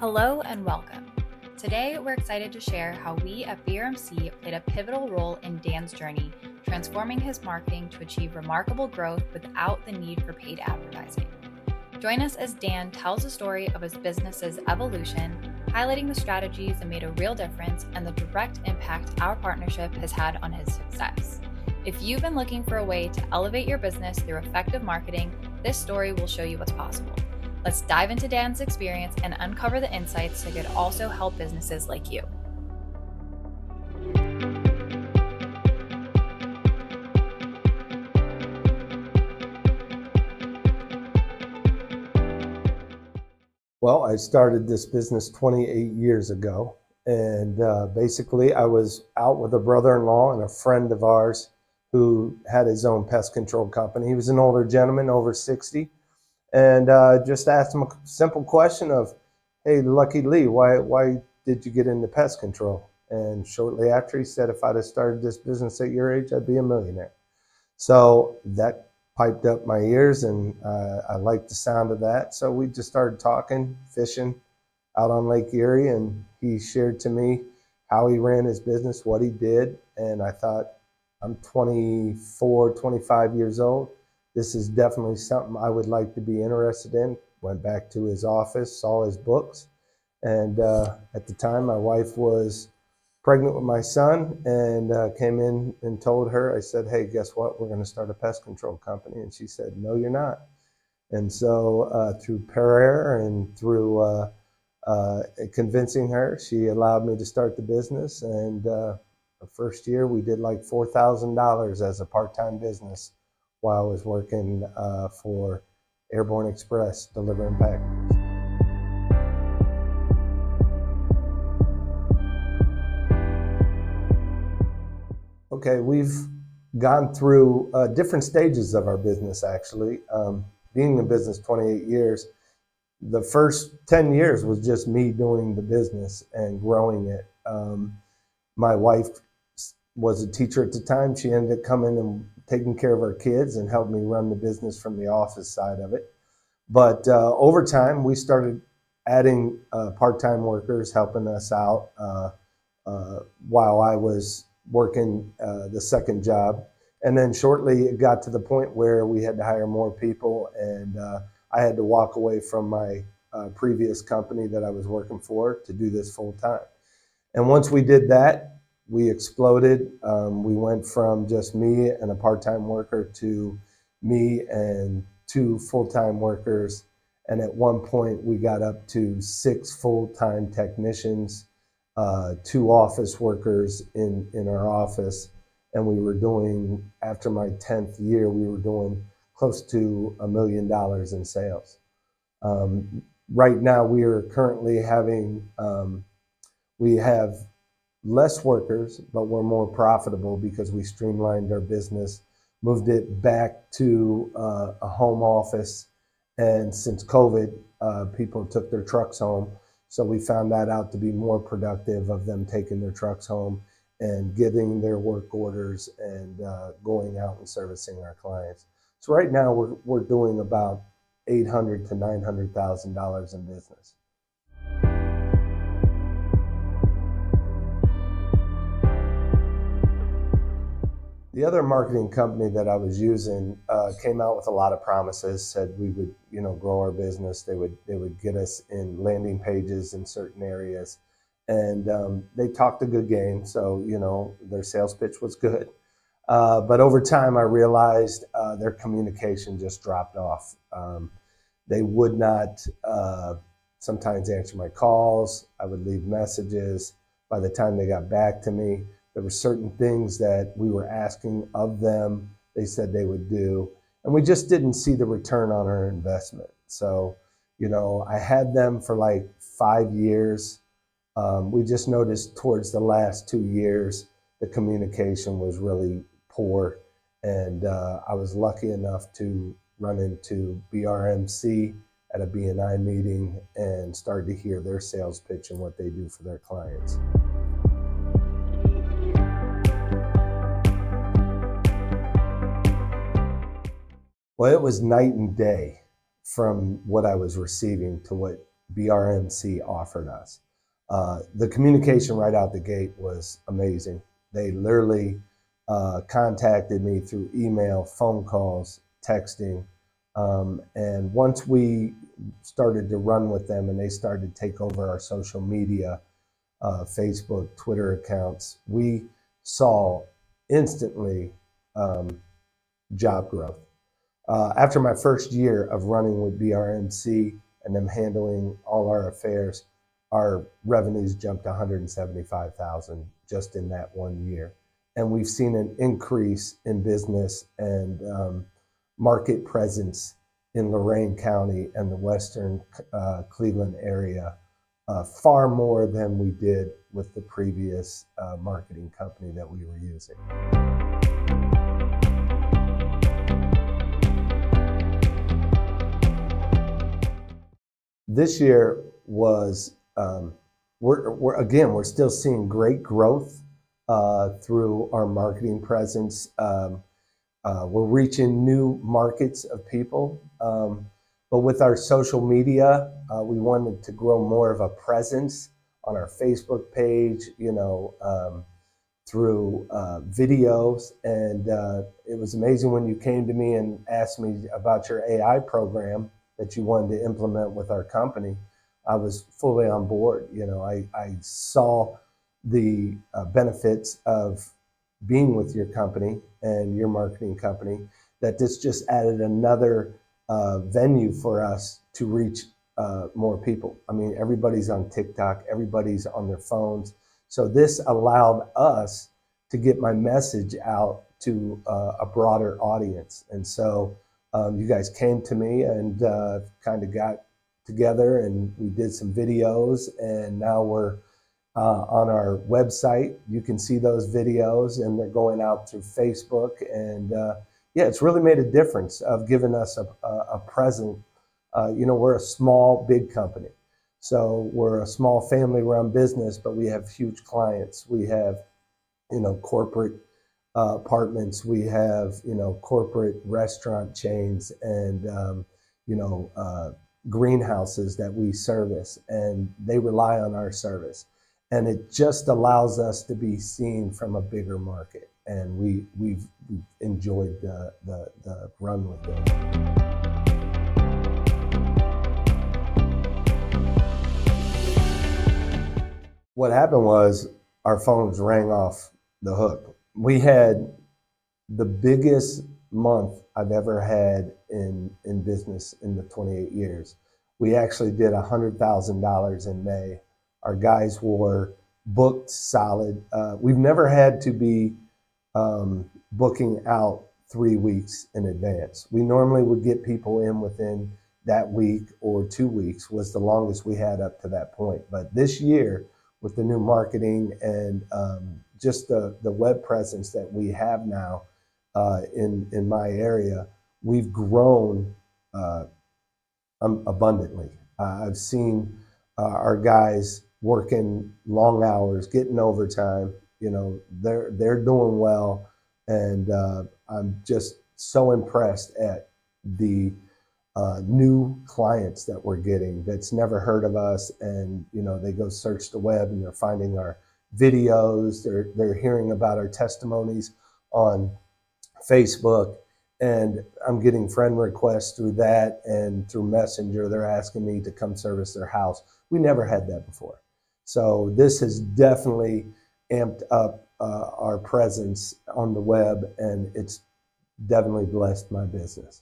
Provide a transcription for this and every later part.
Hello and welcome. Today, we're excited to share how we at BRMC played a pivotal role in Dan's journey, transforming his marketing to achieve remarkable growth without the need for paid advertising. Join us as Dan tells the story of his business's evolution, highlighting the strategies that made a real difference and the direct impact our partnership has had on his success. If you've been looking for a way to elevate your business through effective marketing, this story will show you what's possible. Let's dive into Dan's experience and uncover the insights that could also help businesses like you. Well, I started this business 28 years ago, and basically I was out with a brother-in-law and a friend of ours who had his own pest control company. He was an older gentleman, over 60, and just asked him a simple question of, "Hey, Lucky Lee, why did you get into pest control?" And shortly after, he said, "If I'd have started this business at your age, I'd be a millionaire." So that piped up my ears, and I liked the sound of that. So we just started talking, fishing out on Lake Erie, and he shared to me how he ran his business, what he did. And I thought, I'm 24, 25 years old. This is definitely something I would like to be interested in. Went back to his office, saw his books. And at the time, my wife was pregnant with my son, and came in and told her, I said, "Hey, guess what? We're going to start a pest control company." And she said, "No, you're not." And so through prayer and through convincing her, she allowed me to start the business. And the first year we did like $4,000 as a part-time business while I was working for Airborne Express, delivering packages. Okay, we've gone through different stages of our business, actually. Being in business 28 years, the first 10 years was just me doing the business and growing it. My wife was a teacher at the time. She ended up coming and taking care of our kids and helped me run the business from the office side of it. But over time, we started adding part-time workers helping us out while I was working the second job. And then shortly it got to the point where we had to hire more people, and I had to walk away from my previous company that I was working for to do this full time. And once we did that, we exploded. We went from just me and a part-time worker to me and 2 full-time workers. And at one point we got up to 6 full-time technicians, 2 office workers in our office. And we were doing, after my 10th year, we were doing close to $1 million in sales. Right now we are currently having, we have less workers, but we're more profitable because we streamlined our business, moved it back to a home office. And since COVID, people took their trucks home. So we found that out to be more productive of them taking their trucks home and getting their work orders and going out and servicing our clients. So right now we're doing about $800,000 to $900,000 in business. The other marketing company that I was using came out with a lot of promises, said we would, grow our business. They would get us in landing pages in certain areas, and they talked a good game. So, their sales pitch was good. But over time, I realized their communication just dropped off. They would not sometimes answer my calls. I would leave messages. By the time they got back to me, there were certain things that we were asking of them, they said they would do, and we just didn't see the return on our investment. So, I had them for like 5 years. We just noticed towards the last 2 years, the communication was really poor. And I was lucky enough to run into BRMC at a BNI meeting and started to hear their sales pitch and what they do for their clients. Well, it was night and day from what I was receiving to what BRMC offered us. The communication right out the gate was amazing. They literally contacted me through email, phone calls, texting. And once we started to run with them and they started to take over our social media, Facebook, Twitter accounts, we saw instantly job growth. After my first year of running with BRMC and them handling all our affairs, our revenues jumped to 175,000 just in that 1 year. And we've seen an increase in business and market presence in Lorain County and the Western Cleveland area, far more than we did with the previous marketing company that we were using. This year was, we're still seeing great growth through our marketing presence. We're reaching new markets of people. But with our social media, we wanted to grow more of a presence on our Facebook page, through videos. And it was amazing when you came to me and asked me about your AI program that you wanted to implement with our company. I was fully on board. I saw the benefits of being with your company and your marketing company, that this just added another venue for us to reach more people. I mean, everybody's on TikTok, everybody's on their phones. So this allowed us to get my message out to a broader audience. And so you guys came to me and kind of got together and we did some videos, and now we're on our website. You can see those videos and they're going out through Facebook. And yeah, it's really made a difference of giving us a presence. We're a small, big company. So we're a small family-run business, but we have huge clients. We have, corporate apartments. We have, corporate restaurant chains and, greenhouses that we service, and they rely on our service. And it just allows us to be seen from a bigger market. And we've enjoyed the run with it. What happened was our phones rang off the hook. We had the biggest month I've ever had in business in the 28 years. We actually did $100,000 in May. Our guys were booked solid. We've never had to be booking out 3 weeks in advance. We normally would get people in within that week or 2 weeks was the longest we had up to that point. But this year, with the new marketing and just the web presence that we have now in my area, we've grown abundantly. I've seen our guys working long hours, getting overtime. They're doing well, and I'm just so impressed at the new clients that we're getting that's never heard of us, and they go search the web and they're finding our videos. They're hearing about our testimonies on Facebook, and I'm getting friend requests through that, and through Messenger they're asking me to come service their house. We never had that before. So this has definitely amped up our presence on the web, and it's definitely blessed my business.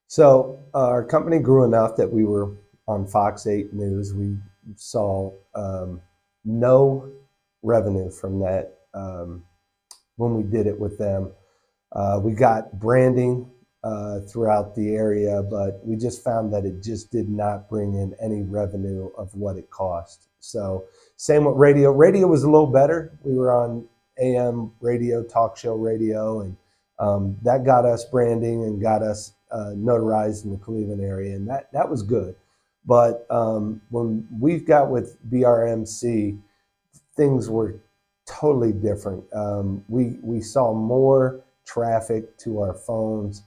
So our company grew enough that we were on Fox 8 News. We saw no revenue from that when we did it with them. We got branding throughout the area, but we just found that it just did not bring in any revenue of what it cost. So same with radio. Radio was a little better. We were on AM radio, talk show radio, and that got us branding and got us notarized in the Cleveland area, and that was good. But when we got with BRMC, things were totally different. We saw more traffic to our phones.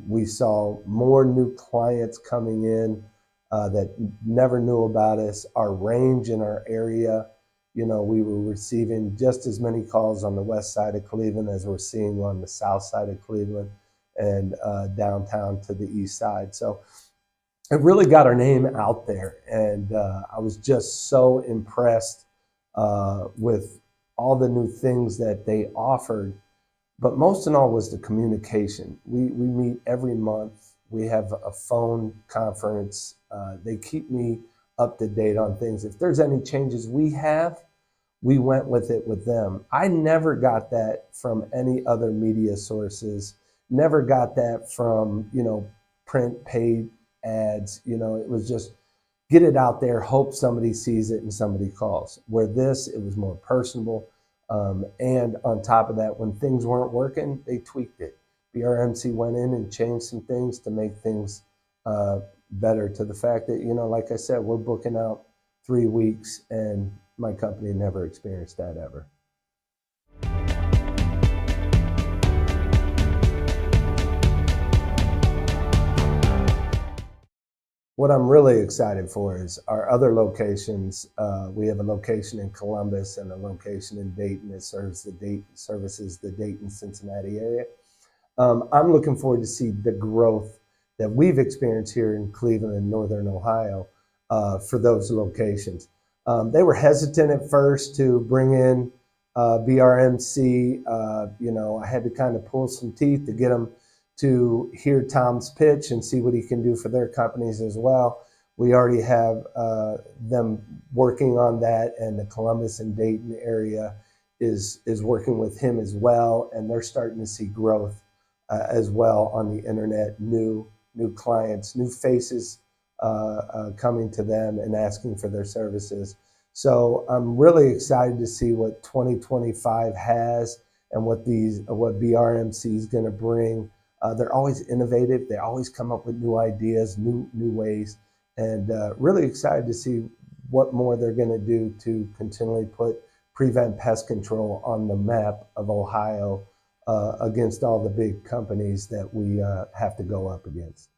We saw more new clients coming in that never knew about us. Our range in our area, you know, we were receiving just as many calls on the west side of Cleveland as we're seeing on the south side of Cleveland and downtown to the east side. So it really got our name out there. And I was just so impressed with all the new things that they offered. But most in all was the communication. We meet every month. We have a phone conference. They keep me up to date on things. If there's any changes we have, we went with it with them. I never got that from any other media sources. Never got that from, you know, print, paid ads. You know, it was just get it out there, hope somebody sees it and somebody calls. Where this, it was more personable. And on top of that, when things weren't working, they tweaked it. BRMC went in and changed some things to make things better, to the fact that, you know, like I said, we're booking out 3 weeks and my company never experienced that ever. What I'm really excited for is our other locations. We have a location in Columbus and a location in Dayton that services the Dayton, Cincinnati area. I'm looking forward to see the growth that we've experienced here in Cleveland and Northern Ohio for those locations. They were hesitant at first to bring in BRMC. You know, I had to kind of pull some teeth to get them to hear Tom's pitch and see what he can do for their companies as well. We already have them working on that, and the Columbus and Dayton area is working with him as well, and they're starting to see growth as well on the internet, new clients, new faces coming to them and asking for their services. So I'm really excited to see what 2025 has and what BRMC is going to bring. They're always innovative. They always come up with new ideas, new ways, and really excited to see what more they're going to do to continually put Prevent Pest Control on the map of Ohio against all the big companies that we have to go up against.